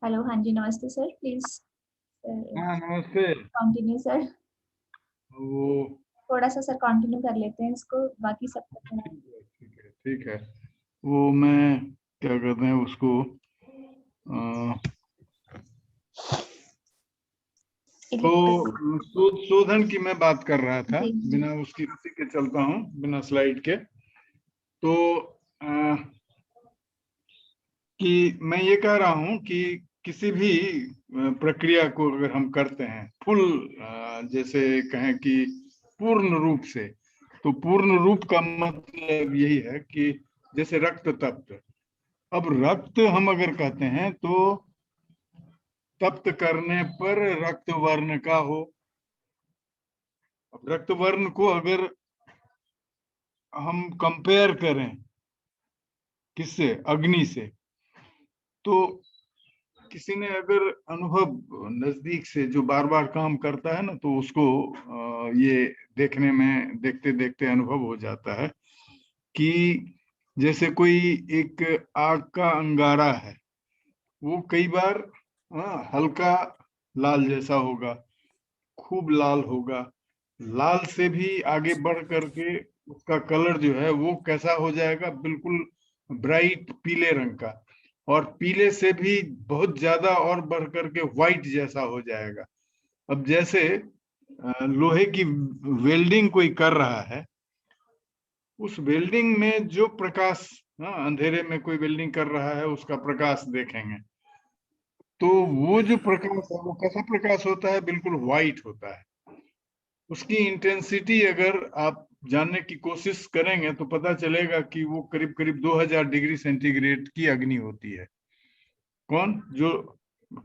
Hello, हाँ जी, नमस्ते sir, please हाँ नमस्ते। Continue sir. वो थोड़ा सा सर कंटिन्यू कर लेते हैं इसको, बाकी सब खत्म है। ठीक है। वो मैं क्या कहते हैं उसको इलेक्ट्रिकल। शोधन की मैं बात कर रहा था। जी जी। बिना उसकी उसी के चलता हूँ, बिना स्लाइड के। तो अ, कि मैं ये कह रहा हूँ कि किसी भी प्रक्रिया को अगर हम करते हैं फुल, जैसे कहें कि पूर्ण रूप से, तो पूर्ण रूप का मतलब यही है कि जैसे रक्त तप्त। अब रक्त हम अगर कहते हैं तो तप्त करने पर रक्त वर्ण का हो। अब रक्त वर्ण को अगर हम कंपेयर करें किससे, अग्नि से, तो किसी ने अगर अनुभव नजदीक से जो बार बार काम करता है ना, तो उसको ये देखने में देखते देखते अनुभव हो जाता है कि जैसे कोई एक आग का अंगारा है, वो कई बार हल्का लाल जैसा होगा, खूब लाल होगा, लाल से भी आगे बढ़ करके उसका कलर जो है वो कैसा हो जाएगा, बिल्कुल ब्राइट पीले रंग का, और पीले से भी बहुत ज्यादा और बढ़ करके व्हाइट जैसा हो जाएगा। अब जैसे लोहे की वेल्डिंग कोई कर रहा है, उस वेल्डिंग में जो प्रकाश, अंधेरे में कोई वेल्डिंग कर रहा है उसका प्रकाश देखेंगे, तो वो जो प्रकाश है वो कैसा प्रकाश होता है, बिल्कुल व्हाइट होता है। उसकी इंटेंसिटी अगर आप जानने की कोशिश करेंगे तो पता चलेगा कि वो करीब करीब 2000 डिग्री सेंटीग्रेड की अग्नि होती है। कौन जो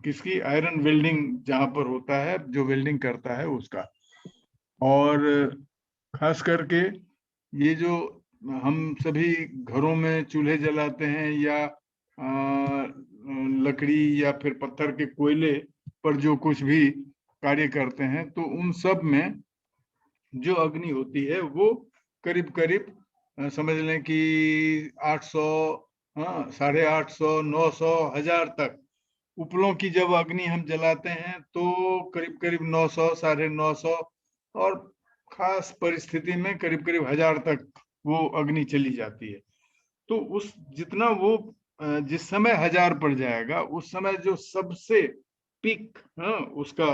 किसकी, आयरन वेल्डिंग जहां पर होता है, जो वेल्डिंग करता है उसका। और खास करके ये जो हम सभी घरों में चूल्हे जलाते हैं या लकड़ी या फिर पत्थर के कोयले पर जो कुछ भी कार्य करते हैं, तो उन सब में जो अग्नि होती है वो करीब करीब समझ लें कि 800, हाँ 850, 900, 1000 तक उपलों की जब अग्नि हम जलाते हैं तो करीब करीब 900, 950, और खास परिस्थिति में करीब करीब 1000 तक वो अग्नि चली जाती है। तो उस जितना वो जिस समय 1000 पर जाएगा, उस समय जो सबसे पीक, उसका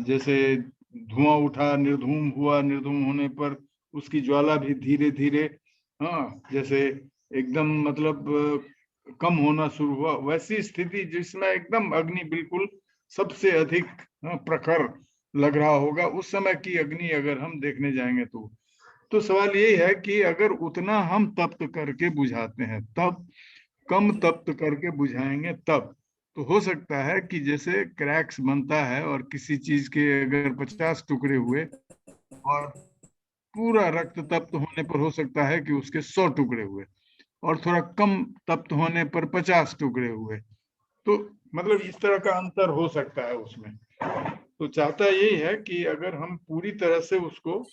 जैसे धुआं उठा, निर्धूम हुआ, निर्धूम होने पर उसकी ज्वाला भी धीरे धीरे, जैसे एकदम मतलब कम होना शुरू हुआ, वैसी स्थिति जिसमें एकदम अग्नि बिल्कुल सबसे अधिक प्रखर लग रहा होगा, उस समय की अग्नि अगर हम देखने जाएंगे तो सवाल यही है कि अगर उतना हम तप्त करके बुझाते हैं तब, कम तप्त करके बुझाएंगे तब, तो हो सकता है कि जैसे क्रैक्स बनता है और किसी चीज के अगर 50 टुकड़े हुए और पूरा रक्त तप्त होने पर हो सकता है कि उसके 100 टुकड़े हुए, और थोड़ा कम तप्त होने पर 50 टुकड़े हुए। तो मतलब इस तरह का अंतर हो सकता है उसमें। तो चाहता यही है कि अगर हम पूरी तरह से उसको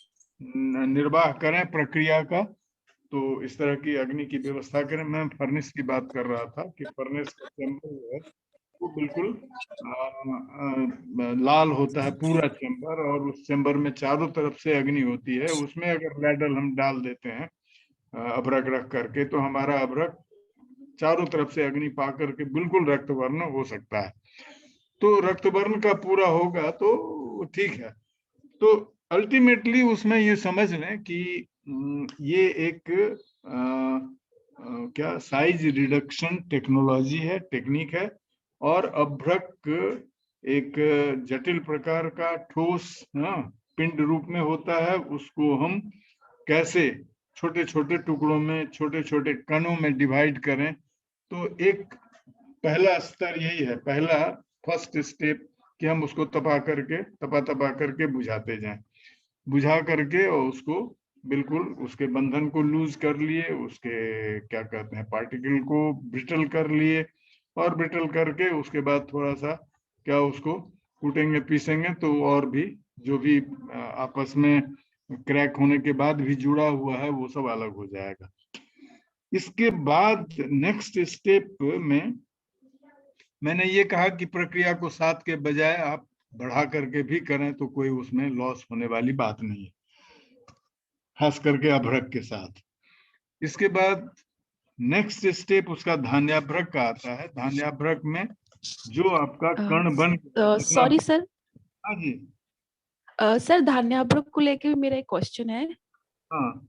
निर्वाह करें प्रक्रिया का, तो इस तरह की अग्नि की व्यवस्था करें। मैं फर्नेस की बात कर रहा था कि फर्नेस का चैम्बर जो है वो बिल्कुल लाल होता है पूरा चैम्बर, और उस चैम्बर में चारों तरफ से अग्नि होती है। उसमें अगर लैडल हम डाल देते हैं अभ्रक रख करके, तो हमारा अभ्रक चारों तरफ से अग्नि पा करके बिल्कुल रक्तवर्ण हो सकता है। तो रक्तवर्ण का पूरा होगा तो ठीक है। तो अल्टीमेटली उसमें ये समझ लें कि ये एक क्या साइज रिडक्शन टेक्नोलॉजी है, टेक्निक है। और अभ्रक एक जटिल प्रकार का ठोस पिंड रूप में होता है। उसको हम कैसे छोटे छोटे टुकड़ों में, छोटे छोटे कणों में डिवाइड करें, तो एक पहला स्तर यही है, पहला फर्स्ट स्टेप, कि हम उसको तपा तपा करके बुझाते जाएं, बुझा करके और उसको बिल्कुल उसके बंधन को लूज कर लिए, उसके क्या कहते हैं पार्टिकल को ब्रिटल कर लिए, और ब्रिटल करके उसके बाद थोड़ा सा क्या उसको कूटेंगे पीसेंगे, तो और भी जो भी आपस में क्रैक होने के बाद भी जुड़ा हुआ है वो सब अलग हो जाएगा। इसके बाद नेक्स्ट स्टेप में मैंने ये कहा कि प्रक्रिया को 7 के बजाय आप बढ़ा करके भी करें तो कोई उसमें लॉस होने वाली बात नहीं है, खास करके अभ्रक के साथ। इसके बाद नेक्स्ट स्टेप उसका धान्याभ्रक का आता है। धान्याभ्रक में जो आपका कण बन जितना, सॉरी सर, हाँ जी, सर धान्याभ्रक को लेके भी मेरा एक क्वेश्चन है। हाँ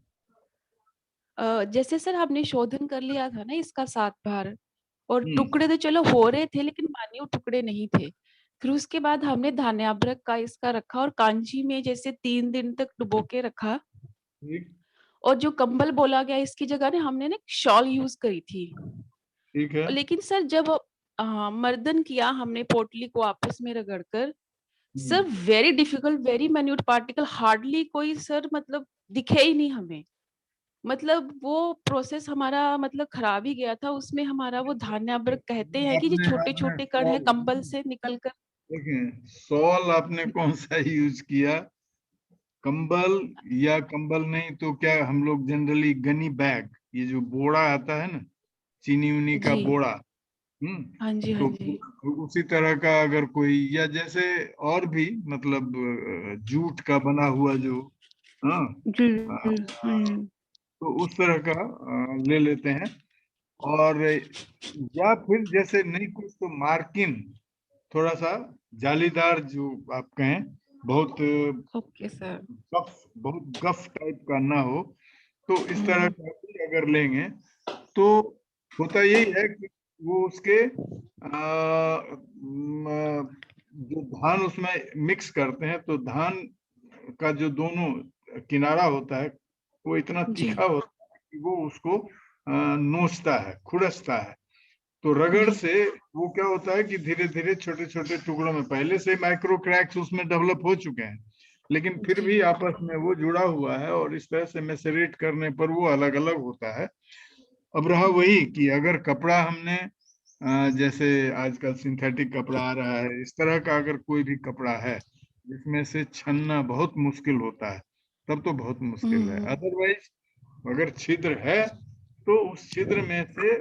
जैसे सर हमने शोधन कर लिया था ना इसका 7 बार, और हम्म, टुकड़े तो चलो हो रहे थे लेकिन मानिए टुकड़े नहीं थे। फिर उसके बाद हमने धान्याभ्रक का इसका रखा और कांची में जैसे 3 दिन तक डुबो के रखा, ठीक और जो कंबल बोला गया इसकी जगह ने हमने ना शॉल यूज करी थी। ठीक है। लेकिन सर जब मर्दन किया हमने पोटली को आपस में रगड़कर, sir very difficult, very minute particle, hardly कोई सर मतलब दिखे ही नहीं हमें। मतलब वो प्रोसेस हमारा मतलब खराब ही गया था। उसमें हमारा वो धान्याभ्रक कहते हैं कि जो आपने छोटे आपने छोटे कण है सॉल, कंबल से निकल कर। देखें सॉल आपने कौन सा यूज किया, कंबल या कंबल नहीं तो क्या हम लोग जनरली गनी बैग, ये जो बोड़ा आता है ना, चीनी उनी का जी बोड़ा, हाँ जी हाँ तो जी उसी तरह का अगर कोई, या जैसे और भी मतलब जूट का बना हुआ जो, हाँ, जी अ, जी, हम्म, तो उस तरह का ले लेते हैं। और या फिर जैसे नहीं कुछ तो मार्किन, थोड़ा सा जालीदार जो आप कहें, बहुत ओके सर, गफ, बहुत गफ टाइप का ना हो, तो इस तरह हम्म, का भी अगर लेंगे तो होता यही है कि वो उसके जो धान उसमें मिक्स करते हैं तो धान का जो दोनों किनारा होता है वो इतना जी तीखा होता है कि वो उसको नोचता है, खुरसता है। तो रगड़ जी से वो क्या होता है कि धीरे धीरे छोटे छोटे टुकड़ों में, पहले से माइक्रो क्रैक्स उसमें डेवलप हो चुके हैं, लेकिन फिर जी भी आपस में वो जुड़ा हुआ है और इस तरह से मैसेरेट करने पर वो अलग अलग होता है। अब रहा वही कि अगर कपड़ा हमने जैसे आजकल सिंथेटिक कपड़ा आ रहा है, इस तरह का अगर कोई भी कपड़ा है जिसमें से छनना बहुत मुश्किल होता है, तब तो बहुत मुश्किल है। हम्म, अदरवाइज अगर छिद्र है तो उस छिद्र में से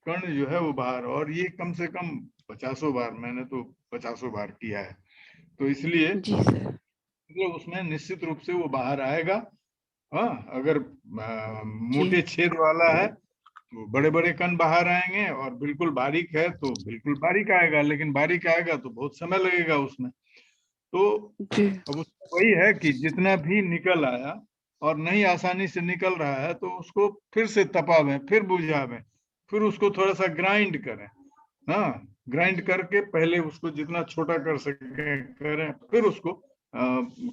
कण जो है वो बाहर, और ये कम से कम 50 बार, मैंने तो 50 बार किया है, तो इसलिए जी सर, मतलब उसमें निश्चित रूप से वो बाहर आएगा। हाँ, अगर जी मोटे छेद वाला है तो बड़े बड़े कण बाहर आएंगे, और बिल्कुल बारीक है तो बिल्कुल बारीक आएगा, लेकिन बारीक आएगा तो बहुत समय लगेगा उसमें। तो जी अब उसमें वही है कि जितना भी निकल आया और नहीं आसानी से निकल रहा है तो उसको फिर से तपावें, फिर बुझावें, फिर उसको थोड़ा सा ग्राइंड करें। हाँ, ग्राइंड करके पहले उसको जितना छोटा कर सके करें, फिर उसको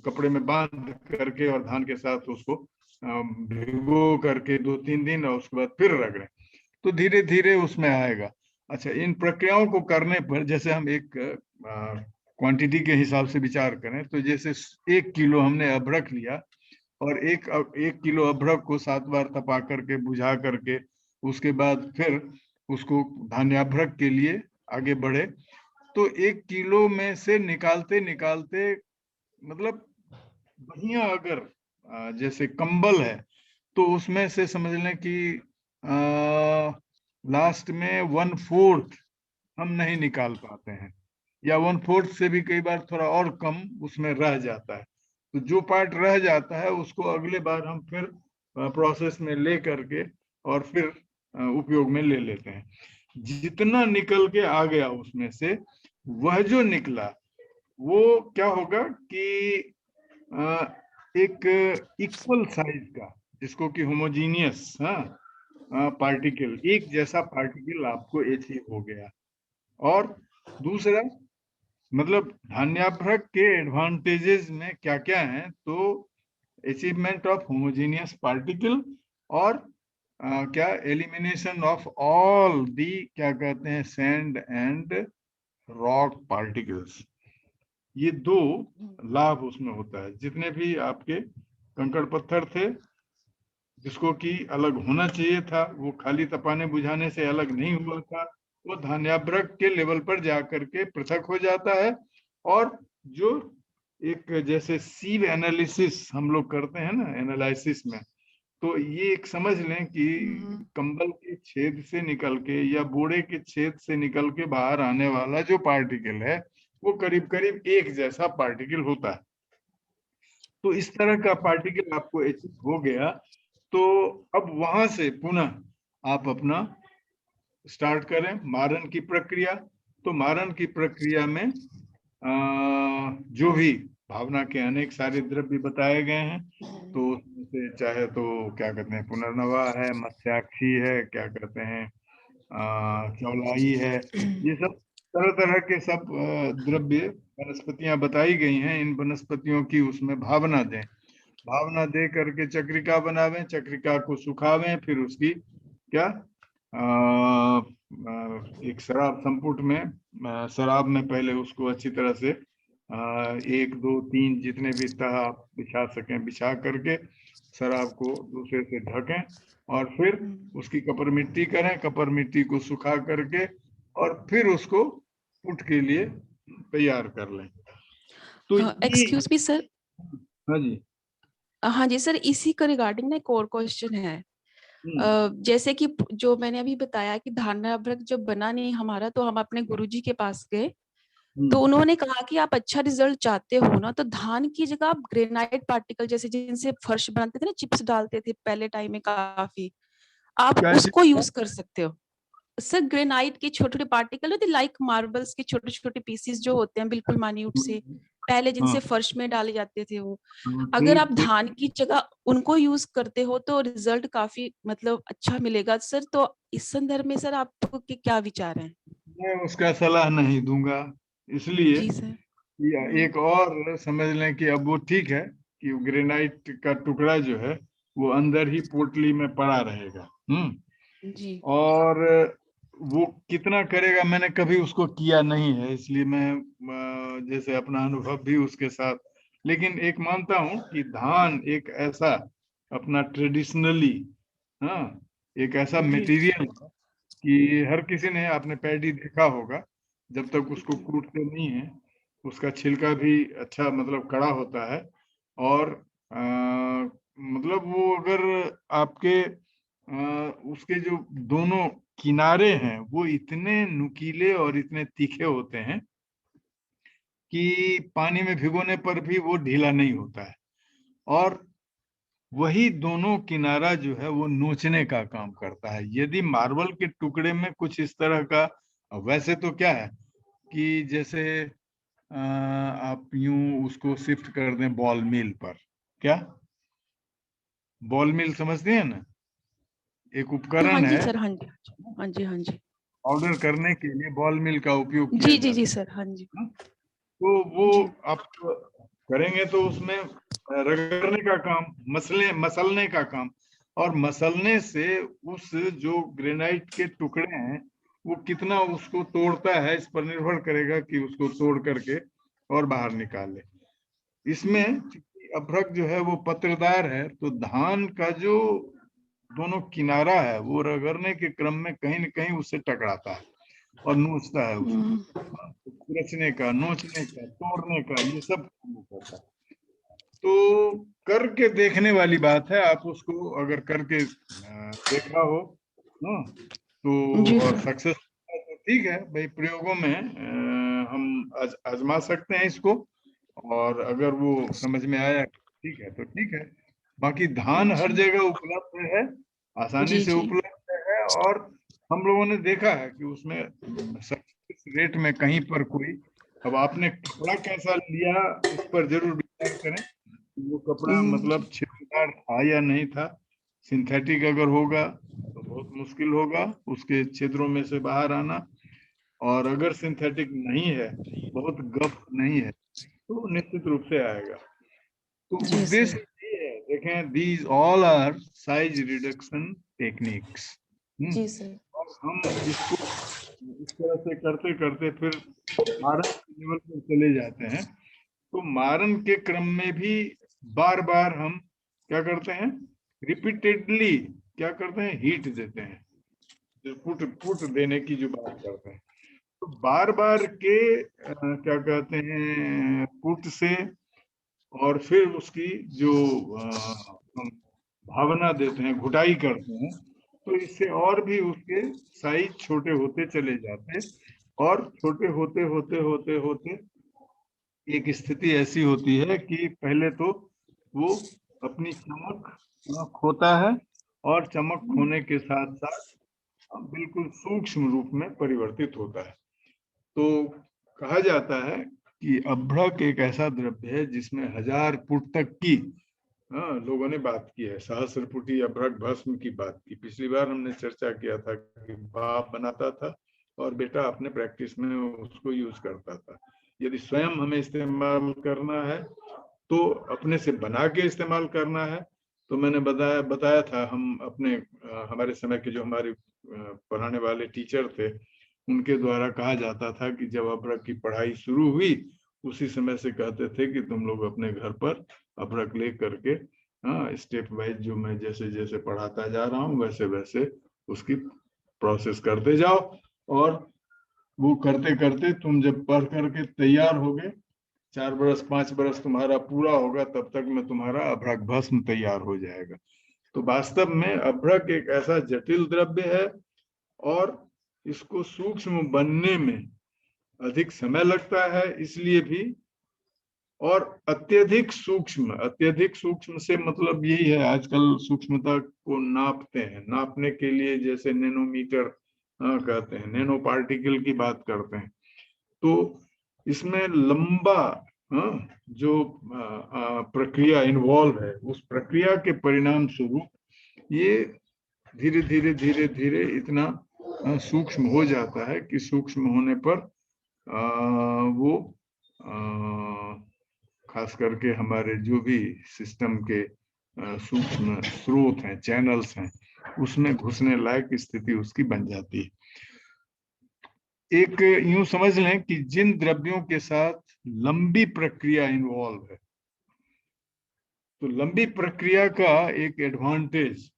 कपड़े में बांध करके और धान के साथ उसको भिगो करके 2-3 दिन, और उसके बाद फिर रगड़ें, तो धीरे धीरे उसमें आएगा। अच्छा, इन प्रक्रियाओं को करने पर जैसे हम एक क्वांटिटी के हिसाब से विचार करें तो जैसे 1 किलो हमने अभ्रक लिया, और 1 किलो अभ्रक को 7 बार तपा करके बुझा करके उसके बाद फिर उसको धान्याभ्रक के लिए आगे बढ़े, तो 1 किलो में से निकालते निकालते मतलब बढ़िया अगर जैसे कंबल है तो उसमें से समझ लें कि लास्ट में 1/4 हम नहीं निकाल पाते हैं, या 1/4 से भी कई बार थोड़ा और कम उसमें रह जाता है। तो जो पार्ट रह जाता है उसको अगले बार हम फिर प्रोसेस में ले करके और फिर उपयोग में ले लेते हैं। जितना निकल के आ गया उसमें से, वह जो निकला वो क्या होगा कि एक इक्वल साइज का, जिसको कि होमोजीनियस, हाँ, पार्टिकल, एक जैसा पार्टिकल आपको अचीव हो गया। और दूसरा मतलब धान्याभ्रक के एडवांटेजेस में क्या क्या हैं, तो अचीवमेंट ऑफ होमोजीनियस पार्टिकल, और क्या एलिमिनेशन ऑफ ऑल दी क्या कहते हैं सैंड एंड रॉक पार्टिकल्स, ये दो लाभ उसमें होता है। जितने भी आपके कंकड़ पत्थर थे जिसको कि अलग होना चाहिए था, वो खाली तपाने बुझाने से अलग नहीं हुआ था, वो धान्याभ्रक के लेवल पर जाकर के पृथक हो जाता है। और जो एक जैसे सीव एनालिसिस हम लोग करते हैं ना एनालिसिस में, तो ये एक समझ लें कि कंबल के छेद से निकल के या बोड़े के छेद से निकल के बाहर आने वाला जो पार्टिकल है वो करीब करीब एक जैसा पार्टिकल होता है। तो इस तरह का पार्टिकल आपको अचीव हो गया, तो अब वहां से पुनः आप अपना स्टार्ट करें मारन की प्रक्रिया। तो मारन की प्रक्रिया में जो भी भावना के अनेक सारे द्रव्य बताए गए हैं, तो उसमें से चाहे तो क्या कहते हैं पुनर्नवा है, मत्स्याक्षी है, क्या कहते हैं चौलाई है, ये सब तरह तरह के सब द्रव्य वनस्पतियां बताई गई हैं। इन वनस्पतियों की उसमें भावना दें, भावना दे करके चक्रिका बनावें, चक्रिका को सुखावें, फिर उसकी क्या एक शराब संपुट में शराब में पहले उसको अच्छी तरह से 1 2 3 जितने भी तह आप बिछा सकें बिछा करके शराब को दूसरे से ढकें, और फिर उसकी कपर मिट्टी करें, कपर मिट्टी को सुखा करके और फिर उसको पुट के लिए तैयार कर लें। तो एक्सक्यूज मी सर। हाँ जी, हाँ जी सर, इसी का रिगार्डिंग ना एक और क्वेश्चन है। जैसे कि जो मैंने अभी बताया कि धारणाभ्रक जब बना नहीं हमारा, तो हम अपने गुरुजी के पास गए, तो उन्होंने कहा कि आप अच्छा रिजल्ट चाहते हो ना, तो धान की जगह आप ग्रेनाइट पार्टिकल जैसे जिनसे फर्श बनाते थे ना, चिप्स डालते थे पहले टाइम में काफी, आप उसको यूज कर सकते हो सर। ग्रेनाइट के छोटे छोटे पार्टिकल होते लाइक मार्बल्स के छोटे छोटे पीसेस जो होते हैं बिल्कुल मान्यूट से, पहले जिनसे फर्श में डाले जाते थे वो, अगर आप धान की जगह उनको यूज करते हो तो रिजल्ट काफी मतलब अच्छा मिलेगा सर। तो इस संदर्भ में सर आपको क्या विचार है? मैं उसका सलाह नहीं दूंगा, इसलिए जी सर। या एक और समझ लें कि अब वो ठीक है कि ग्रेनाइट का टुकड़ा जो है वो अंदर ही पोटली में पड़ा रहेगा। जी। और वो कितना करेगा मैंने कभी उसको किया नहीं है, इसलिए मैं जैसे अपना अनुभव भी उसके साथ, लेकिन एक मानता हूं कि धान एक ऐसा अपना ट्रेडिशनली, हाँ, एक ऐसा मटेरियल कि हर किसी ने, आपने पैडी देखा होगा, जब तक उसको कूटते नहीं है उसका छिलका भी अच्छा मतलब कड़ा होता है, और मतलब वो अगर आपके उसके जो दोनों किनारे हैं वो इतने नुकीले और इतने तीखे होते हैं कि पानी में भिगोने पर भी वो ढीला नहीं होता है, और वही दोनों किनारा जो है वो नोचने का काम करता है। यदि मार्बल के टुकड़े में कुछ इस तरह का, वैसे तो क्या है कि जैसे आप यूं उसको शिफ्ट कर दें बॉल मिल पर, क्या बॉल मिल समझते हैं ना, एक उपकरण हाँ जी है सर, हाँ जी हाँ जी हाँ जी, पाउडर करने के लिए बॉल मिल का उपयोग किया जी जी जी जाता सर, हाँ जी है। तो वो जी। आप करेंगे तो उसमें रगड़ने का काम, मसलने का काम, और मसलने से उस जो ग्रेनाइट के टुकड़े हैं वो कितना उसको तोड़ता है इस पर निर्भर करेगा कि उसको तोड़ करके और बाहर निकाले। इसमें अभ्रक जो है वो पत्रदार है, तो धान का जो दोनों किनारा है वो रगड़ने के क्रम में कहीं न कहीं उससे टकराता है और नोचता है उसको, कुचलने का, नोचने का, तोड़ने का, ये सब काम करता है। तो करके देखने वाली बात है, आप उसको अगर करके देखा हो ना, तो जी और सर। सक्सेस तो ठीक है भाई, प्रयोगों में हम आजमा सकते हैं इसको, और अगर वो समझ में आया ठीक है तो ठीक है। बाकी धान हर जी जगह उपलब्ध है, आसानी जी से जी उपलब्ध है, और हम लोगों ने देखा है कि उसमें सक्सेस रेट में कहीं पर कोई, अब आपने कपड़ा कैसा लिया इस पर जरूर विचार करें, वो कपड़ा मतलब छिद्रदार था या नहीं था। सिंथेटिक अगर होगा तो बहुत मुश्किल होगा उसके छिद्रों में से बाहर आना, और अगर सिंथेटिक नहीं है, बहुत गफ नहीं है, तो निश्चित रूप से आएगा। तो जी सर। उद्देश्य ये है, देखें these all are size reduction techniques, जी सर। और हम इसको इस तरह से करते करते फिर मारन के लेवल पर चले जाते हैं। तो मारन के क्रम में भी बार बार हम क्या करते हैं, रिपीटेडली क्या करते हैं, हीट देते हैं, जो पुट पुट देने की जो बात करते हैं। तो बार बार के क्या कहते हैं पुट से, और फिर उसकी जो भावना देते हैं, घुटाई करते हैं, तो इससे और भी उसके साइज छोटे होते चले जाते, और छोटे होते होते होते होते एक स्थिति ऐसी होती है कि पहले तो वो अपनी चमक खोता है, और चमक खोने के साथ साथ बिल्कुल सूक्ष्म रूप में परिवर्तित होता है। तो कहा जाता है कि अभ्रक एक ऐसा द्रव्य है जिसमें 1000 फुट तक की लोगों ने बात की है। सहस्र फुटी अभ्रक भस्म की बात की। पिछली बार हमने चर्चा किया था कि बाप बनाता था और बेटा अपने प्रैक्टिस में उसको यूज करता था। यदि स्वयं हमें इस्तेमाल करना है तो अपने से बना के इस्तेमाल करना है। तो मैंने बताया था, हम अपने हमारे समय के जो हमारे पढ़ाने वाले टीचर थे उनके द्वारा कहा जाता था कि जब अभ्रक की पढ़ाई शुरू हुई उसी समय से कहते थे कि तुम लोग अपने घर पर अभ्रक ले करके स्टेप वाइज जो मैं जैसे जैसे पढ़ाता जा रहा हूँ वैसे वैसे उसकी प्रोसेस करते जाओ, और वो करते करते तुम जब पढ़ करके तैयार हो गए, 4 बरस 5 बरस तुम्हारा पूरा होगा, तब तक में तुम्हारा अभ्रक भस्म तैयार हो जाएगा। तो वास्तव में अभ्रक एक ऐसा जटिल द्रव्य है और इसको सूक्ष्म बनने में अधिक समय लगता है, इसलिए भी। और अत्यधिक सूक्ष्म से मतलब यही है, आजकल सूक्ष्मता को नापते हैं, नापने के लिए जैसे नैनोमीटर कहते हैं, नैनो पार्टिकल की बात करते हैं। तो इसमें लंबा जो प्रक्रिया इन्वॉल्व है, उस प्रक्रिया के परिणाम स्वरूप ये धीरे धीरे धीरे धीरे इतना सूक्ष्म हो जाता है कि सूक्ष्म होने पर वो खास करके हमारे जो भी सिस्टम के सूक्ष्म स्रोत हैं, चैनल्स हैं, उसमें घुसने लायक स्थिति उसकी बन जाती है। एक यूं समझ लें कि जिन द्रव्यों के साथ लंबी प्रक्रिया इन्वॉल्व है, तो लंबी प्रक्रिया का एक एडवांटेज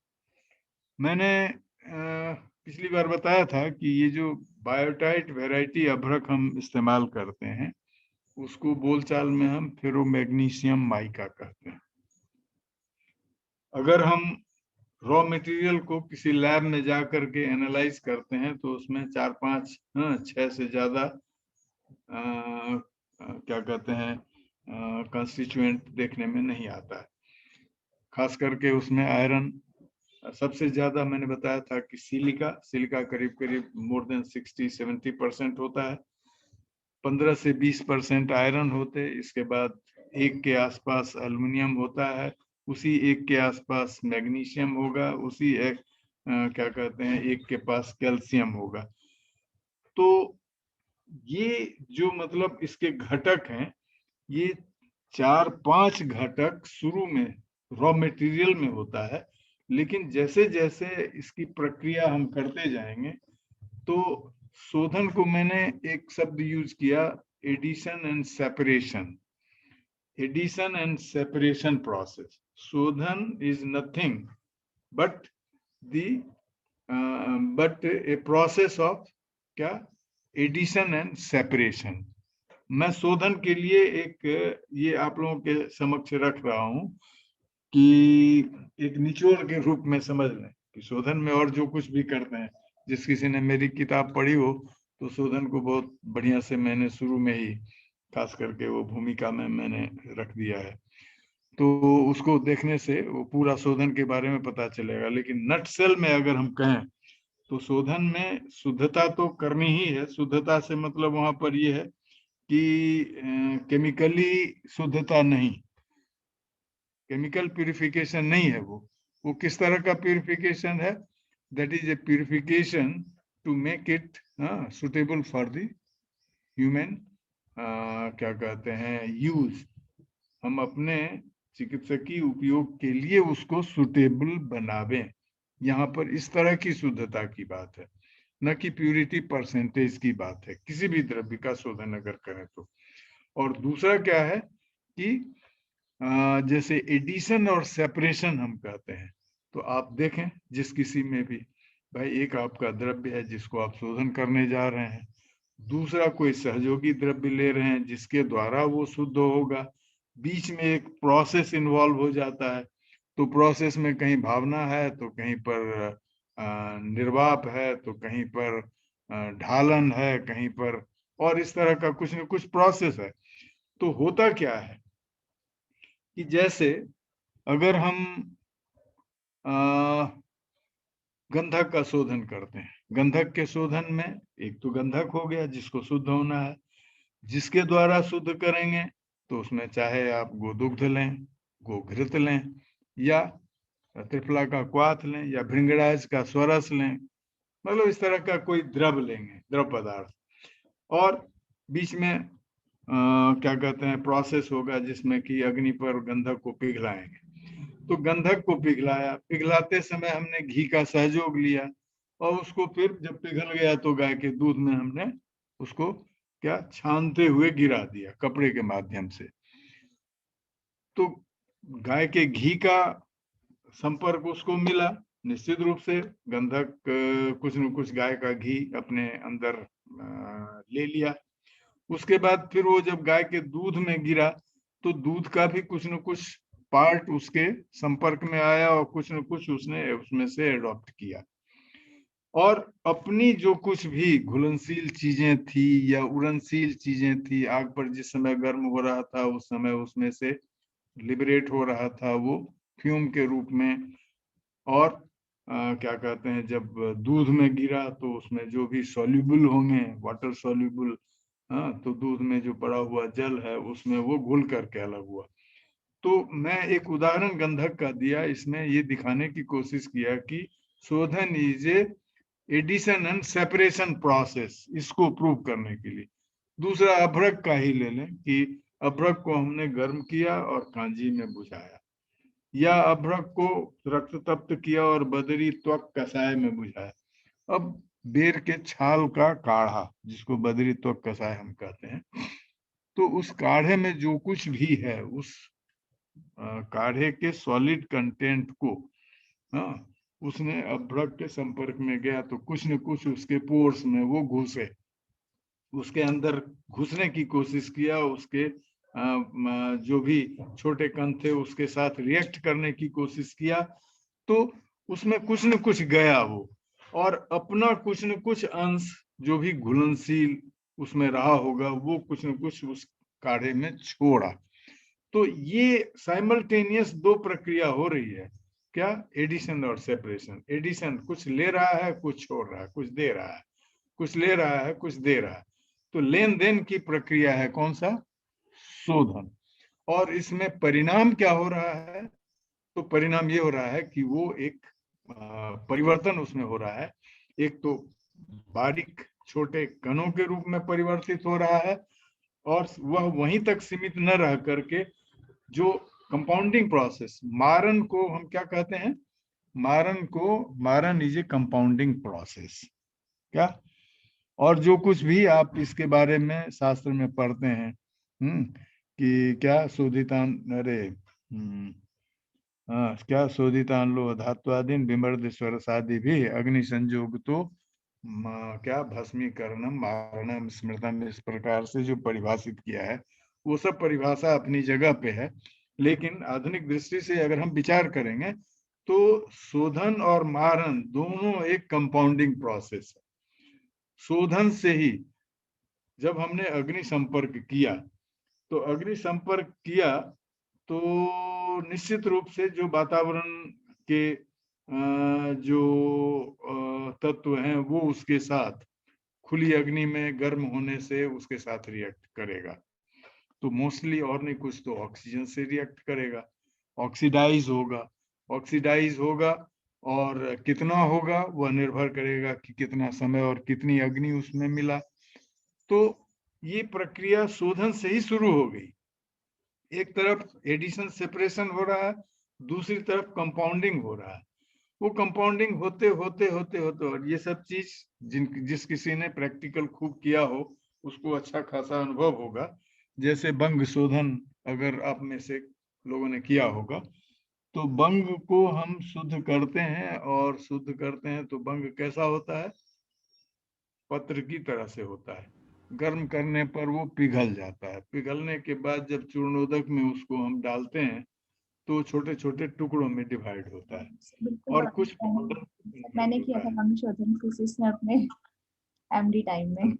मैंने पिछली बार बताया था कि ये जो बायोटाइट वैरायटी अभ्रक हम इस्तेमाल करते हैं उसको बोलचाल में हम फेरोमैग्नीशियम माइका कहते हैं। अगर हम रॉ मटेरियल को किसी लैब में जा करके एनालाइज करते हैं तो उसमें 4 5 6 से ज्यादा क्या कहते हैं कंस्टिट्यूएंट देखने में नहीं आता है। खास करके उसमें आयरन सबसे ज्यादा, मैंने बताया था कि सिलिका करीब करीब मोर देन 60-70% होता है, 15 से 20% आयरन होते, इसके बाद 1 के आसपास एल्युमिनियम होता है, उसी 1 के आसपास मैग्नीशियम होगा, उसी क्या कहते हैं 1 के पास कैल्शियम होगा। तो ये जो मतलब इसके घटक हैं, ये 4-5 घटक शुरू में रॉ मटेरियल में होता है, लेकिन जैसे जैसे इसकी प्रक्रिया हम करते जाएंगे तो शोधन को मैंने एक शब्द यूज किया, एडिशन एंड सेपरेशन प्रोसेस। शोधन is nothing but a process of क्या, एडिशन एंड सेपरेशन। मैं शोधन के लिए एक ये आप लोगों के समक्ष रख रहा हूं कि एक निचोड़ के रूप में समझ लें कि शोधन में और जो कुछ भी करते हैं, जिस किसी ने मेरी किताब पढ़ी हो तो शोधन को बहुत बढ़िया से मैंने शुरू में ही खास करके वो भूमिका में मैंने रख दिया है, तो उसको देखने से वो पूरा शोधन के बारे में पता चलेगा। लेकिन नटसेल में अगर हम कहें तो शोधन में शुद्धता तो करनी ही है। शुद्धता से मतलब वहां पर ये है कि केमिकली शुद्धता नहीं, केमिकल प्यूरिफिकेशन नहीं है। वो किस तरह का प्यूरिफिकेशन है, that is a purification to make it suitable for the human क्या कहते हैं यूज। हम अपने चिकित्सकीय उपयोग के लिए उसको सुटेबल बनावें। यहाँ पर इस तरह की शुद्धता की बात है, न कि प्यूरिटी परसेंटेज की बात है किसी भी द्रव्य का शोधन अगर करें तो। और दूसरा क्या है कि जैसे एडिशन और सेपरेशन हम कहते हैं, तो आप देखें जिस किसी में भी, भाई एक आपका द्रव्य है जिसको आप शोधन करने जा रहे हैं, दूसरा कोई सहयोगी द्रव्य ले रहे हैं जिसके द्वारा वो शुद्ध होगा, बीच में एक प्रोसेस इन्वॉल्व हो जाता है, तो प्रोसेस में कहीं भावना है, तो कहीं पर निर्वाप है, तो कहीं पर ढालन है, कहीं पर और इस तरह का कुछ न कुछ प्रोसेस है। तो होता क्या है कि जैसे अगर हम गंधक का शोधन करते हैं, गंधक के शोधन में एक तो गंधक हो गया जिसको शुद्ध होना है, जिसके द्वारा शुद्ध करेंगे तो उसमें चाहे आप गोदुग्ध लें, गोघृत लें, या त्रिफला का क्वाथ लें, या भृंगराज का स्वरस लें, मतलब इस तरह का कोई द्रव लेंगे, द्रव पदार्थ, और बीच में क्या कहते हैं प्रोसेस होगा जिसमें कि अग्नि पर गंधक को पिघलाएंगे। तो गंधक को पिघलाया, पिघलाते समय हमने घी का सहयोग लिया, और उसको फिर जब पिघल गया तो गाय के दूध में हमने उसको क्या छानते हुए गिरा दिया कपड़े के माध्यम से। तो गाय के घी का संपर्क उसको मिला, निश्चित रूप से गंधक कुछ न कुछ गाय का घी अपने अंदर ले लिया। उसके बाद फिर वो जब गाय के दूध में गिरा तो दूध का भी कुछ न कुछ पार्ट उसके संपर्क में आया, और कुछ न कुछ उसने उसमें से एडॉप्ट किया, और अपनी जो कुछ भी घुलनशील चीजें थी या उड़नशील चीजें थी, आग पर जिस समय गर्म हो रहा था उस समय उसमें से लिबरेट हो रहा था वो फ्यूम के रूप में। और क्या कहते हैं जब दूध में गिरा तो उसमें जो भी सॉल्युबल होंगे, वाटर सॉल्युबल, तो दूध में जो पड़ा हुआ जल है उसमें वो घुल करके अलग हुआ। तो मैं एक उदाहरण गंधक का दिया, इसमें ये दिखाने की कोशिश किया कि शोधन is a addition and separation process, इसको प्रूव करने के लिए। दूसरा अभ्रक का ही ले लें कि अभ्रक को हमने गर्म किया और कांजी में बुझाया, या अभ्रक को रक्त तप्त किया और बदरी त्वक कषाय में बुझाया। अब बेर के छाल का काढ़ा, जिसको बदरी त्वक कषाय हम कहते हैं, तो उस काढ़े में जो कुछ भी है उस काढ़े के सॉलिड कंटेंट को उसने अभ्रक के संपर्क में गया तो कुछ न कुछ उसके पोर्स में वो घुसे, उसके अंदर घुसने की कोशिश किया, उसके जो भी छोटे कण थे उसके साथ रिएक्ट करने की कोशिश किया, तो उसमें कुछ न कुछ गया वो, और अपना कुछ न कुछ अंश जो भी घुलनशील उसमें रहा होगा वो कुछ न कुछ उस काढ़े में छोड़ा। तो ये साइमल्टेनियस दो प्रक्रिया हो रही है, क्या, एडिशन और सेपरेशन। एडिशन कुछ ले रहा है, कुछ छोड़ रहा है, कुछ दे रहा है, कुछ ले रहा है, कुछ दे रहा है। तो लेन देन की प्रक्रिया है कौन सा, शोधन। और इसमें परिणाम क्या हो रहा है, तो परिणाम ये हो रहा है कि वो एक परिवर्तन उसमें हो रहा है। एक तो बारीक छोटे कणों के रूप में परिवर्तित हो रहा है, और वह वहीं तक सीमित न रह करके जो कंपाउंडिंग प्रोसेस, मारन को हम क्या कहते हैं, मारन इज ए कंपाउंडिंग प्रोसेस, क्या। और जो कुछ भी आप इसके बारे में शास्त्र में पढ़ते हैं कि क्या शोधितान, अरे क्या शोधितान लो धात्वादीन विमर्द स्वरसादि भी अग्नि संयोग तो क्या भस्मीकरणम मारणम स्मृतम, इस प्रकार से जो परिभाषित किया है वो सब परिभाषा अपनी जगह पे है। लेकिन आधुनिक दृष्टि से अगर हम विचार करेंगे तो शोधन और मारण दोनों एक कंपाउंडिंग प्रोसेस है। शोधन से ही जब हमने अग्नि संपर्क किया, तो अग्नि संपर्क किया तो निश्चित रूप से जो वातावरण के जो तत्व हैं वो उसके साथ खुली अग्नि में गर्म होने से उसके साथ रिएक्ट करेगा। तो मोस्टली और नहीं कुछ तो ऑक्सीजन से रिएक्ट करेगा, ऑक्सीडाइज होगा। ऑक्सीडाइज होगा और कितना होगा वह निर्भर करेगा कि कितना समय और कितनी अग्नि उसमें मिला। तो ये प्रक्रिया शोधन से ही शुरू हो गई। एक तरफ एडिशन सेपरेशन हो रहा है, दूसरी तरफ कंपाउंडिंग हो रहा है। वो कंपाउंडिंग होते होते होते होते और ये सब चीज जिस किसी ने प्रैक्टिकल खूब किया हो उसको अच्छा खासा अनुभव होगा। जैसे बंग शोधन अगर आप में से लोगों ने किया होगा, तो बंग को हम शुद्ध करते हैं, और शुद्ध करते हैं तो बंग कैसा होता है, पत्र की तरह से होता है। गर्म करने पर वो पिघल जाता है, पिघलने के बाद जब चूर्णोदक में उसको हम डालते हैं तो छोटे छोटे टुकड़ों में डिवाइड होता है बिल्कुल और बात कुछ है। पाउडर मैंने किया था वंश शोधन थीसिस में अपने एमडी टाइम में।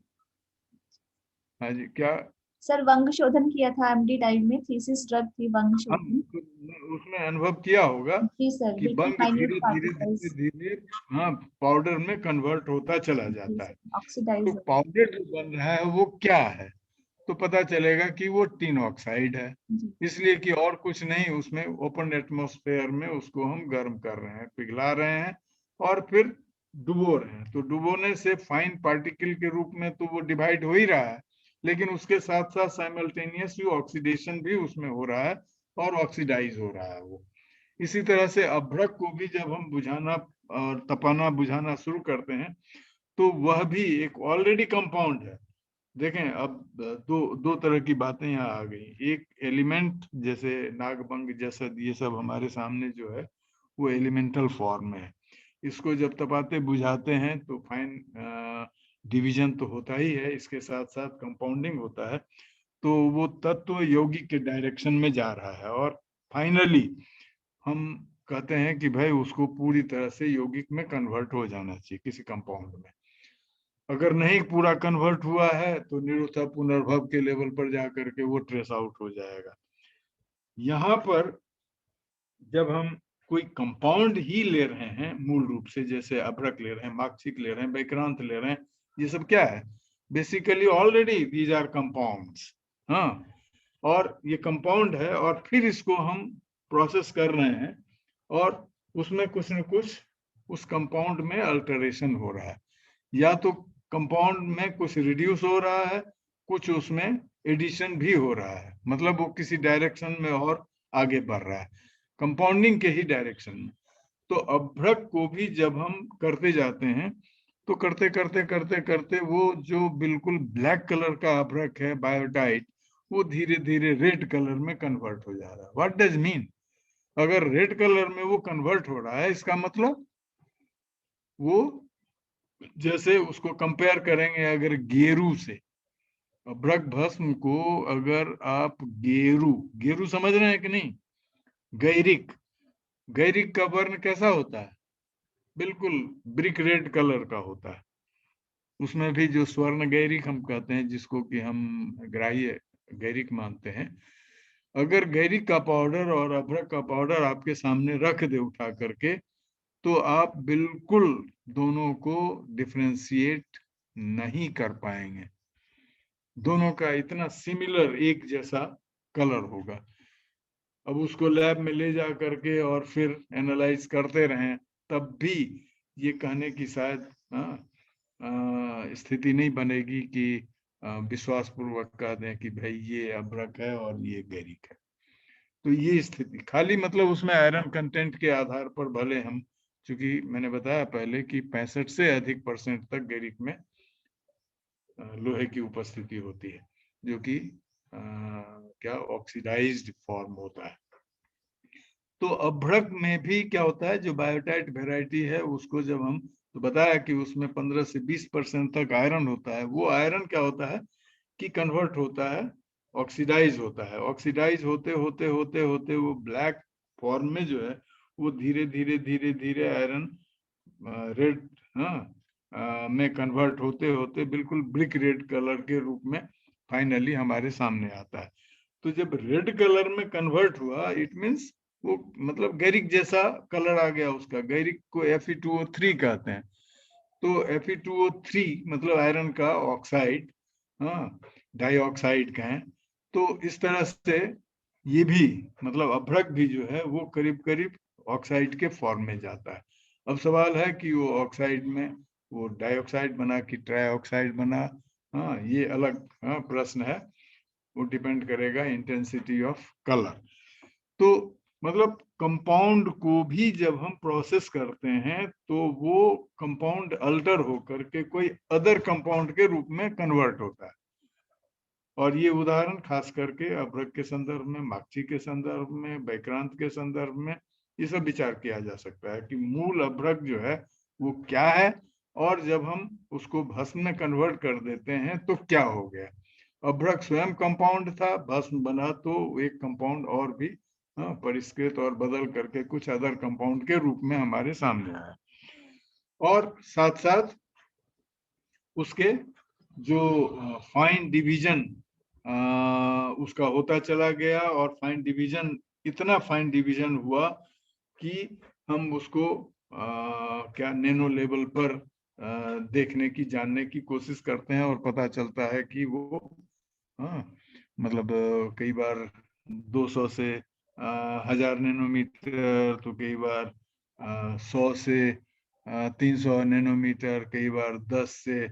हाँ जी, क्या सर वंग शोधन किया था एमडी टाइम में, थीसिस ड्रग थी वंग हम शोधन। उसमें अनुभव किया होगा जी सर, कि बिल्कुल बंग माइन्यूट धीरे धीरे धीरे पार्टिकल्स। धीरे हाँ पाउडर में कन्वर्ट होता चला जाता है। ऑक्सीडाइज तो पाउडर जो बन रहा है वो क्या है, तो पता चलेगा कि वो टिन ऑक्साइड है, इसलिए कि और कुछ नहीं, उसमें ओपन एटमॉस्फेयर में उसको हम गर्म कर रहे हैं, पिघला रहे हैं और फिर डुबो रहे हैं। तो डुबोने से फाइन पार्टिकल के रूप में तो वो डिवाइड हो ही रहा है, लेकिन उसके साथ साथ साइमल्टेनियसली ऑक्सीडेशन भी उसमें हो रहा है और ऑक्सीडाइज हो रहा है वो। इसी तरह से अभ्रक को भी जब हम बुझाना और तपाना बुझाना शुरू करते हैं तो वह भी एक ऑलरेडी कंपाउंड है। देखें अब दो दो तरह की बातें यहाँ आ गई। एक एलिमेंट जैसे नागभंग जैसा ये सब हमारे सामने जो है वो एलिमेंटल फॉर्म में है। इसको जब तपाते बुझाते हैं तो फाइन डिवीजन तो होता ही है, इसके साथ साथ कंपाउंडिंग होता है। तो वो तत्व यौगिक के डायरेक्शन में जा रहा है और फाइनली हम कहते हैं कि भाई उसको पूरी तरह से यौगिक में कन्वर्ट हो जाना चाहिए किसी कंपाउंड में। अगर नहीं पूरा कन्वर्ट हुआ है तो निरुत्था पुनर्भव के लेवल पर जाकर के वो ट्रेस आउट हो जाएगा। यहाँ पर जब हम कोई कंपाउंड ही ले रहे हैं मूल रूप से, जैसे अभ्रक ले रहे हैं, माक्षिक ले रहे हैं, वैक्रांत ले रहे हैं, ये सब क्या है, basically already these are compounds. हाँ, और ये कंपाउंड है और फिर इसको हम प्रोसेस कर रहे हैं और उसमें कुछ न कुछ उस कंपाउंड में अल्टरेशन हो रहा है, या तो कंपाउंड में कुछ रिड्यूस हो रहा है, कुछ उसमें एडिशन भी हो रहा है, मतलब वो किसी डायरेक्शन में और आगे बढ़ रहा है, कंपाउंडिंग के ही डायरेक्शन में। तो अभ्रक को भी जब हम करते जाते हैं तो करते करते करते करते वो जो बिल्कुल ब्लैक कलर का अभ्रक है बायोटाइट, वो धीरे धीरे रेड कलर में कन्वर्ट हो जा रहा है। What does mean? अगर रेड कलर में वो कन्वर्ट हो रहा है इसका मतलब वो, जैसे उसको कंपेयर करेंगे अगर गेरू से, अभ्रक भस्म को अगर आप गेरू, गेरू समझ रहे हैं कि नहीं, गैरिक, गैरिक का वर्ण कैसा होता है, बिल्कुल ब्रिक रेड कलर का होता है। उसमें भी जो स्वर्ण गैरिक हम कहते हैं, जिसको कि हम ग्राह्य गैरिक मानते हैं, अगर गैरिक का पाउडर और अभ्रक का पाउडर आपके सामने रख दे उठा करके, तो आप बिल्कुल दोनों को डिफरेंशिएट नहीं कर पाएंगे। दोनों का इतना सिमिलर एक जैसा कलर होगा। अब उसको लैब में ले जा करके और फिर एनालाइज करते रहें, तब भी ये कहने की शायद स्थिति नहीं बनेगी कि विश्वास पूर्वक कह दें कि भाई ये अभ्रक है और ये गैरिक है। तो ये स्थिति खाली मतलब उसमें आयरन कंटेंट के आधार पर भले हम, चूंकि मैंने बताया पहले कि 65 से अधिक % तक गैरिक में लोहे की उपस्थिति होती है, जो कि क्या ऑक्सीडाइज्ड फॉर्म होता है। तो अभ्रक में भी क्या होता है, जो बायोटाइट वेराइटी है उसको जब हम, तो बताया कि उसमें 15 से 20% तक आयरन होता है। वो आयरन क्या होता है कि कन्वर्ट होता है, ऑक्सीडाइज होता है। ऑक्सीडाइज होते होते होते होते वो ब्लैक फॉर्म में जो है वो धीरे धीरे धीरे धीरे आयरन रेड में कन्वर्ट होते होते बिल्कुल ब्रिक रेड कलर के रूप में फाइनली हमारे सामने आता है। तो जब रेड कलर में कन्वर्ट हुआ, इट मीन्स वो मतलब गैरिक जैसा कलर आ गया उसका। गैरिक को Fe2O3 कहते हैं। तो Fe2O3 मतलब आयरन का ऑक्साइड, हाँ, डाइऑक्साइड कहें। तो इस तरह से ये भी मतलब अभ्रक भी जो है वो करीब करीब ऑक्साइड के फॉर्म में जाता है। अब सवाल है कि वो ऑक्साइड में वो डाइऑक्साइड बना कि ट्राइऑक्साइड बना, हाँ, ये अलग प्रश्न है। वो डिपेंड करेगा इंटेंसिटी ऑफ कलर। तो मतलब कंपाउंड को भी जब हम प्रोसेस करते हैं तो वो कंपाउंड अल्टर होकर के कोई अदर कंपाउंड के रूप में कन्वर्ट होता है। और ये उदाहरण खास करके अभ्रक के संदर्भ में, माक्षी के संदर्भ में, वैक्रांत के संदर्भ में ये सब विचार किया जा सकता है कि मूल अभ्रक जो है वो क्या है, और जब हम उसको भस्म में कन्वर्ट कर देते हैं तो क्या हो गया। अभ्रक स्वयं कंपाउंड था, भस्म बना तो एक कंपाउंड और भी परिष्कृत और बदल करके कुछ अदर कंपाउंड के रूप में हमारे सामने आया। और साथ साथ उसके जो फाइन डिवीजन उसका होता चला गया, और फाइन डिवीजन इतना फाइन डिवीजन हुआ कि हम उसको क्या नैनो लेवल पर देखने की, जानने की कोशिश करते हैं, और पता चलता है कि वो मतलब कई बार 200 से 1000 नैनोमीटर, तो कई बार 100 से 300 नैनोमीटर, कई बार 10 से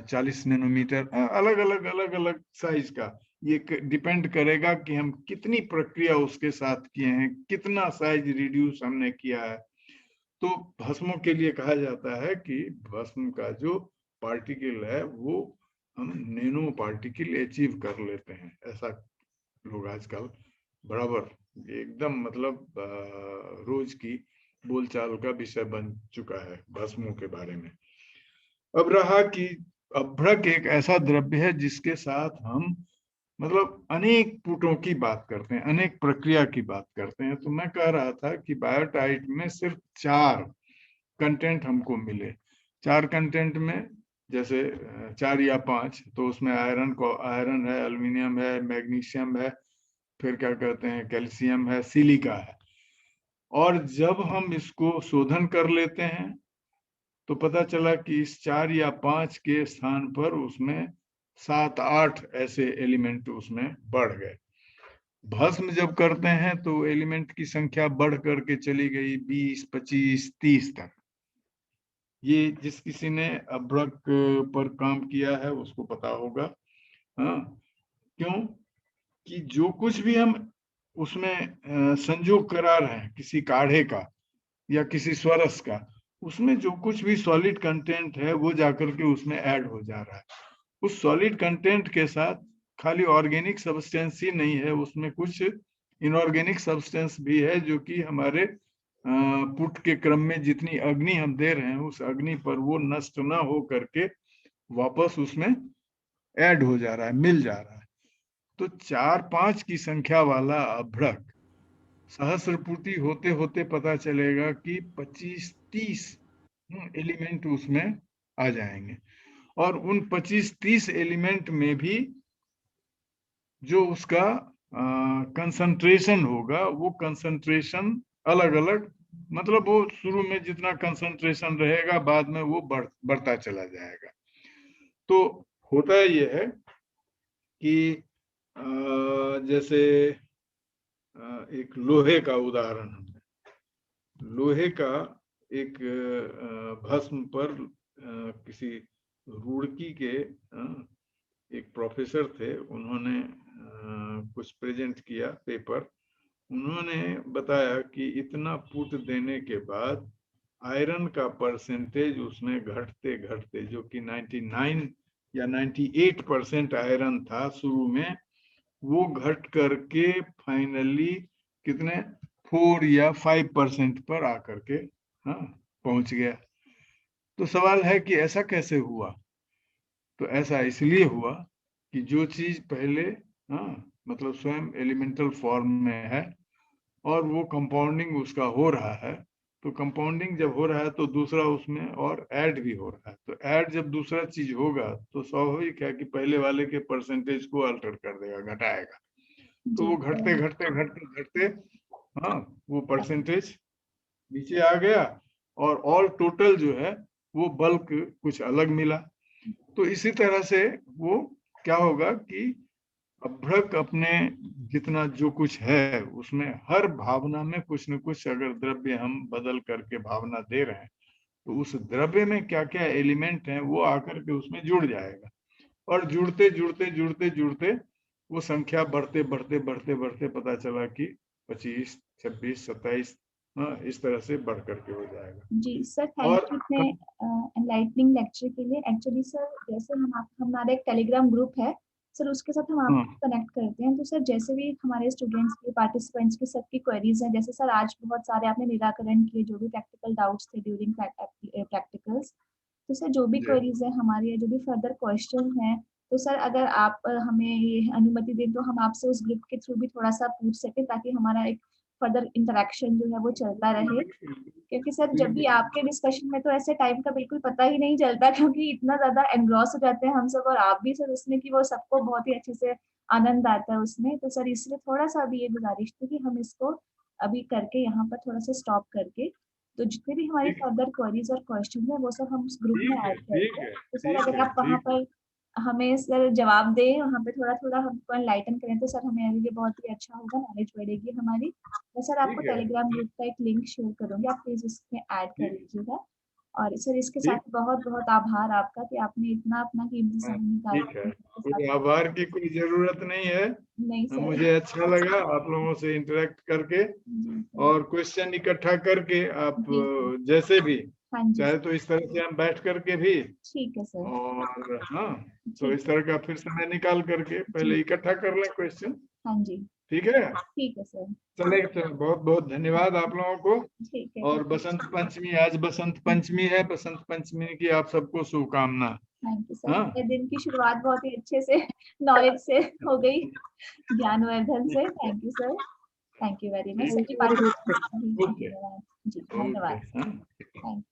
40 नैनोमीटर, अलग अलग साइज का। ये डिपेंड करेगा कि हम कितनी प्रक्रिया उसके साथ किए हैं, कितना साइज रिड्यूस हमने किया है। तो भस्मों के लिए कहा जाता है कि भस्म का जो पार्टिकल है वो हम नैनो पार्टिकल अचीव कर लेते हैं। ऐसा लोग आजकल बराबर एकदम मतलब रोज की बोलचाल का विषय बन चुका है भस्मों के बारे में। अब रहा कि अभ्रक एक ऐसा द्रव्य है जिसके साथ हम मतलब अनेक पुटों की बात करते हैं, अनेक प्रक्रिया की बात करते हैं। तो मैं कह रहा था कि बायोटाइट में सिर्फ 4 कंटेंट हमको मिले। 4 कंटेंट में जैसे 4 या 5, तो उसमें आयरन है, एल्युमिनियम है, मैग्नीशियम है, फिर क्या कहते हैं कैल्शियम है, सिलिका है। और जब हम इसको शोधन कर लेते हैं तो पता चला कि इस 4 या 5 के स्थान पर उसमें 7-8 ऐसे एलिमेंट उसमें बढ़ गए। भस्म जब करते हैं तो एलिमेंट की संख्या बढ़ करके चली गई 20, 25, 30 तक। ये जिस किसी ने अभ्रक पर काम किया है उसको पता होगा। हाँ, क्यों कि जो कुछ भी हम उसमें संयोग करा रहे हैं किसी काढ़े का या किसी स्वरस का, उसमें जो कुछ भी सॉलिड कंटेंट है वो जाकर के उसमें ऐड हो जा रहा है। उस सॉलिड कंटेंट के साथ खाली ऑर्गेनिक सब्सटेंस ही नहीं है, उसमें कुछ इनऑर्गेनिक सब्सटेंस भी है जो कि हमारे पुट के क्रम में जितनी अग्नि हम दे रहे हैं उस अग्नि पर वो नष्ट ना हो करके वापस उसमें ऐड हो जा रहा है, मिल जा रहा है। तो 4-5 की संख्या वाला अभ्रक सहस्रपुटी होते होते पता चलेगा कि 25-30 एलिमेंट उसमें आ जाएंगे। और उन 25-30 एलिमेंट में भी जो उसका कंसंट्रेशन होगा वो कंसंट्रेशन अलग अलग, मतलब वो शुरू में जितना कंसंट्रेशन रहेगा बाद में वो बढ़ता चला जाएगा। तो होता ये है कि जैसे एक लोहे का उदाहरण, हमने लोहे का एक भस्म पर किसी रुड़की के एक प्रोफेसर थे, उन्होंने कुछ प्रेजेंट किया पेपर। उन्होंने बताया कि इतना पुट देने के बाद आयरन का परसेंटेज उसमें घटते घटते, जो कि 99 या 98% आयरन था शुरू में, वो घट करके फाइनली कितने 4 या 5% पर आकर के पहुंच गया। तो सवाल है कि ऐसा कैसे हुआ? तो ऐसा इसलिए हुआ कि जो चीज पहले मतलब स्वयं एलिमेंटल फॉर्म में है और वो कंपाउंडिंग उसका हो रहा है, तो कंपाउंडिंग जब हो रहा है तो दूसरा उसमें और ऐड भी हो रहा है। तो ऐड जब दूसरा चीज होगा तो स्वाभाविक है कि पहले वाले के परसेंटेज को अल्टर कर देगा, घटाएगा। तो वो घटते घटते घटते घटते वो परसेंटेज नीचे आ गया, और ऑल टोटल जो है वो बल्क कुछ अलग मिला। तो इसी तरह से वो क्या होगा कि अभ्रक अपने जितना जो कुछ है उसमें हर भावना में कुछ न कुछ अगर द्रव्य हम बदल करके भावना दे रहे हैं तो उस द्रव्य में क्या क्या एलिमेंट हैं वो आकर के उसमें जुड़ जाएगा, और जुड़ते जुड़ते जुड़ते जुड़ते वो संख्या बढ़ते बढ़ते बढ़ते बढ़ते पता चला कि 25, 26, 27 इस तरह से बढ़ करके हो जाएगा। जी सर, थैंक यू इतने एनलाइटनिंग लेक्चर के लिए। एक्चुअली सर जैसे हमारा एक टेलीग्राम ग्रुप है सर, उसके साथ हम आपको कनेक्ट करते हैं। तो सर जैसे भी हमारे स्टूडेंट्स के पार्टिसिपेंट्स की सबकी क्वेरीज हैं, जैसे सर आज बहुत सारे आपने निराकरण किए जो भी प्रैक्टिकल डाउट्स थे ड्यूरिंग प्रैक्टिकल्स, तो सर जो भी क्वेरीज है हमारी, जो भी फर्दर क्वेश्चन हैं, तो सर अगर आप हमें ये अनुमति दें तो हम आपसे उस ग्रुप के थ्रू भी थोड़ा सा पूछ सकें, ताकि हमारा एक फर्दर इंटरेक्शन जो है वो चलता रहे, क्योंकि सर जब भी आपके डिस्कशन में तो ऐसे टाइम का बिल्कुल पता ही नहीं चलता, क्योंकि इतना ज्यादा एनग्रॉस हो जाते हैं हम सब, और आप भी सर उसमें, कि वो सबको बहुत ही अच्छे से आनंद आता है उसमें। तो सर इसलिए थोड़ा सा अभी ये गुजारिश थी कि हम इसको अभी करके यहाँ पर थोड़ा सा स्टॉप करके, तो जितने भी हमारे फर्दर क्वेरीज और क्वेश्चन है वो सब हम उस ग्रुप में ऐड करते हैं। तो सर अगर आप वहाँ पर हमें सर जवाब दें, वहाँ पे थोड़ा थोड़ा हमको एनलाइटन करें, तो सर हमारे लिए बहुत ही अच्छा होगा, नॉलेज बढ़ेगी हमारी। मैं सर आपको टेलीग्राम ग्रुप का एक लिंक शेयर करूँगी, आप प्लीज उसमें ऐड कर लीजिएगा। और सर इसके साथ बहुत बहुत आभार आपका कि आपने इतना अपना कीमती समय निकाला। कोई आभार की कोई जरूरत नहीं है। नहीं सर, मुझे अच्छा लगा आप लोगों से इंटरेक्ट करके, और क्वेश्चन इकट्ठा करके आप जैसे भी चाहे तो इस तरह से हम बैठ करके भी, ठीक है सर, और हाँ तो इस तरह का फिर समय निकाल करके पहले इकट्ठा कर लें क्वेश्चन। हाँ जी, ठीक है सर। चलेगा, चलो बहुत बहुत धन्यवाद आप लोगों को। ठीक है, और बसंत पंचमी, आज बसंत पंचमी है, बसंत पंचमी की आप सबको शुभकामना। Thank you sir. मेरे दिन की शुरुआत बहुत ही अच्छे से नॉलेज से हो गई, ज्ञानवर्धन से। Thank you sir, thank you very much. Okay जी धन्यवाद। थैंक